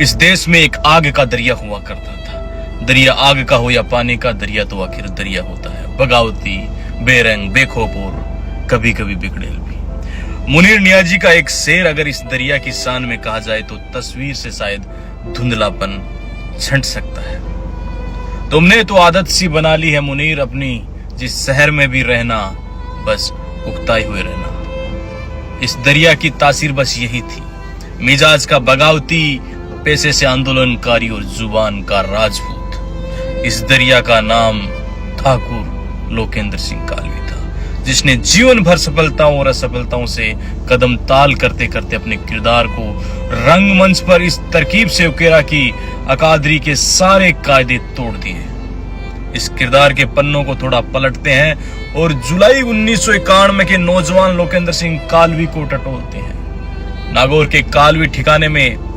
इस देश में एक आग का दरिया हुआ करता था। दरिया आग का हो या पानी का, दरिया तो आखिर दरिया होता है। बगावती, बेरंग, बेखौफ और कभी कभी बिगड़ेल भी। मुनीर नियाजी का एक शेर अगर इस दरिया की शान में कहा जाए तो तस्वीर से शायद धुंधलापन छंट सकता है। तुमने तो आदत सी बना ली है मुनीर अपनी, जिस शहर में भी रहना बस उकताए हुए रहना। इस दरिया की तासीर बस यही थी, मिजाज का बगावती, पेशे से आंदोलनकारी और जुबान का राजपूत। इस दरिया का नाम ठाकुर लोकेंद्र सिंह कालवी था, जिसने जीवन भर सफलताओं और असफलताओं से कदम ताल करते करते अपने किरदार को रंगमंच पर इस तरकीब से उकेरा कि अकादरी के सारे कायदे तोड़ दिए। इस किरदार के पन्नों को थोड़ा पलटते हैं और जुलाई 1991 के नौजवान लोकेंद्र सिंह कालवी को टटोलते हैं। नागौर के कालवी ठिकाने में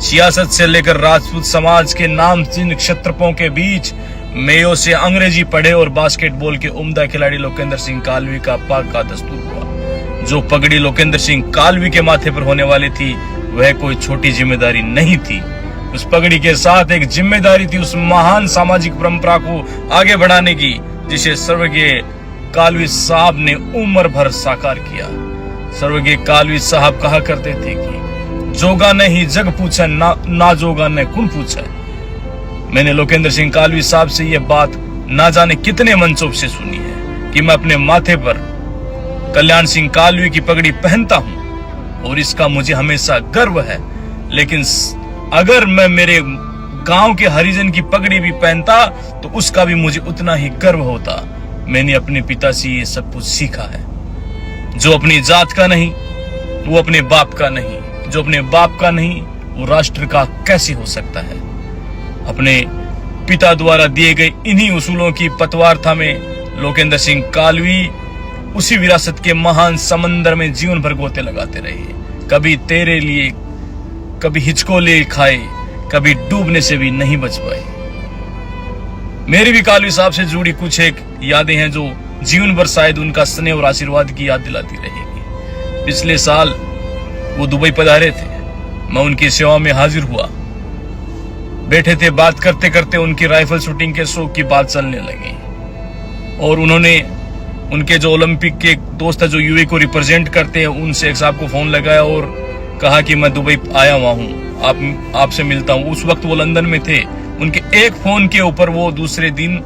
सियासत से लेकर राजपूत समाज के नामचीन क्षत्रपों के बीच मेयो से अंग्रेजी पढ़े और बास्केटबॉल के उम्दा खिलाड़ी लोकेंद्र सिंह कालवी का पाका दस्तूर हुआ। जो पगड़ी लोकेंद्र सिंह कालवी के माथे पर होने वाली थी वह कोई छोटी जिम्मेदारी नहीं थी। उस पगड़ी के साथ एक जिम्मेदारी थी उस महान सामाजिक परंपरा को आगे बढ़ाने की, जिसे स्वर्गीय कालवी साहब ने उम्र भर साकार किया। स्वर्गीय कालवी साहब कहा करते थे कि जोगा ने ही जग पूछा, ना जोगा ने कुन पूछा। मैंने लोकेंद्र सिंह कालवी साहब से यह बात ना जाने कितने मंचों से सुनी है कि मैं अपने माथे पर कल्याण सिंह कालवी की पगड़ी पहनता हूं और इसका मुझे हमेशा गर्व है। लेकिन अगर मैं मेरे गांव के हरिजन की पगड़ी भी पहनता तो उसका भी मुझे उतना ही गर्व होता। मैंने अपने पिता से ये सब कुछ सीखा है। जो अपनी जात का नहीं वो अपने बाप का नहीं, जो अपने बाप का नहीं वो राष्ट्र का कैसे हो सकता है। अपने पिता द्वारा दिए गए इन्हीं उसूलों की पतवारथा में लोकेंद्र सिंह कालवी उसी विरासत के महान समंदर में जीवन भर गोते लगाते रहे। कभी तेरे लिए, कभी हिचको ले खाए, कभी डूबने से भी नहीं बच पाए। मेरी भी कालवी साहब से जुड़ी कुछ एक यादें हैं जो जीवन भर शायद उनका स्नेह और आशीर्वाद की याद दिलाती रहेगी। पिछले साल वो दुबई पधारे थे, मैं उनकी सेवा में हाजिर हुआ। बैठे थे, बात करते करते उनकी राइफल शूटिंग के शौक की बात चलने लगी और उन्होंने उनके जो ओलंपिक के दोस्त है जो यूए को रिप्रेजेंट करते हैं उनसे एक साहब को फोन लगाया और कहा कि मैं दुबई आया हुआ हूँ, आपसे मिलता हूँ। उस वक्त वो लंदन में थे। उनके एक फोन के ऊपर वो दूसरे दिन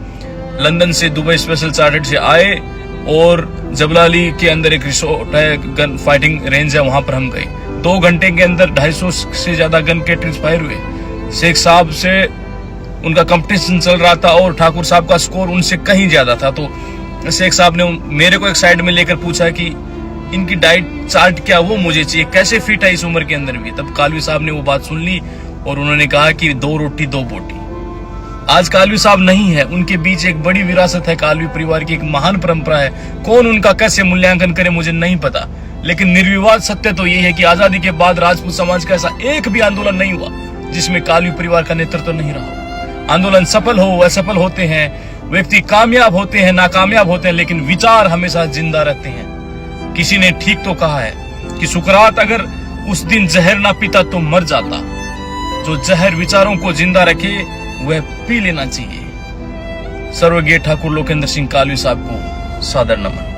लंदन से दुबई स्पेशल चार्टर्ड से आए और जबलाली के अंदर एक रिसोर्ट है, गन फाइटिंग रेंज है, वहां पर हम गए। 2 घंटे के अंदर 250 से ज्यादा गन के ट्रांसफायर हुए। शेख साहब से उनका कंपटीशन चल रहा था और ठाकुर साहब का स्कोर उनसे कहीं ज्यादा था। तो शेख साहब ने मेरे को एक साइड में लेकर पूछा कि इनकी डाइट चार्ट क्या, वो मुझे चाहिए, कैसे फिट है इस उम्र के अंदर भी। तब कालवी साहब ने वो बात सुन ली और उन्होंने कहा कि 2 रोटी 2 बोटी। आज कालवी साहब नहीं है, उनके बीच एक बड़ी विरासत है, कालवी परिवार की एक महान परंपरा है। कौन उनका कैसे मूल्यांकन करे मुझे नहीं पता, लेकिन निर्विवाद सत्य तो यही है कि आजादी के बाद राजपूत समाज का ऐसा एक भी आंदोलन नहीं हुआ जिसमें कालवी परिवार का नेतृत्व नहीं रहा। आंदोलन सफल हो असफल होते हैं, व्यक्ति कामयाब होते हैं, नाकामयाब होते हैं, लेकिन विचार हमेशा जिंदा रहते हैं। किसी ने ठीक तो कहा है कि सुकरात अगर उस दिन जहर ना पीता तो मर जाता। जो जहर विचारों को जिंदा रखे वह पी लेना चाहिए। स्वर्गीय ठाकुर लोकेंद्र सिंह कालवी साहब को सादर नमन।